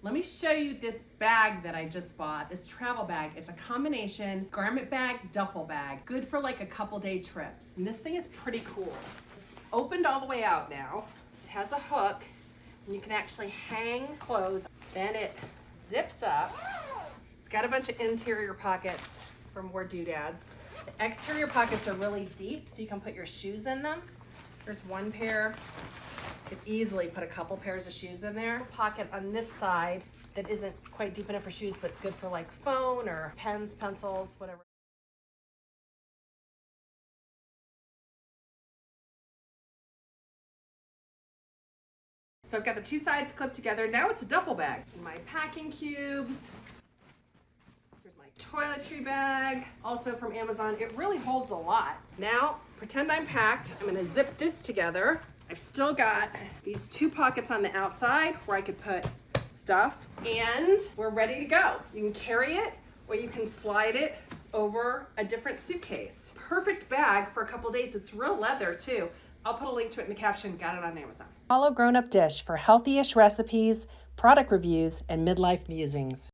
Let me show you this bag that I just bought, this travel bag. It's a combination garment bag, duffel bag, good for like a couple day trips. And this thing is pretty cool. It's opened all the way out now. It has a hook and you can actually hang clothes. Then it zips up. It's got a bunch of interior pockets for more doodads. The exterior pockets are really deep so you can put your shoes in them. There's one pair. Could easily put a couple pairs of shoes in there. Pocket on this side that isn't quite deep enough for shoes, but it's good for like phone or pens, pencils, whatever. So I've got the two sides clipped together. Now it's a duffel bag. My packing cubes. Here's my toiletry bag, also from Amazon. It really holds a lot. Now, pretend I'm packed. I'm gonna zip this together. I've still got these two pockets on the outside where I could put stuff, and we're ready to go. You can carry it or you can slide it over a different suitcase. Perfect bag for a couple days. It's real leather too. I'll put a link to it in the caption. Got it on Amazon. Follow GrownupDish for healthy-ish recipes, product reviews, and midlife musings.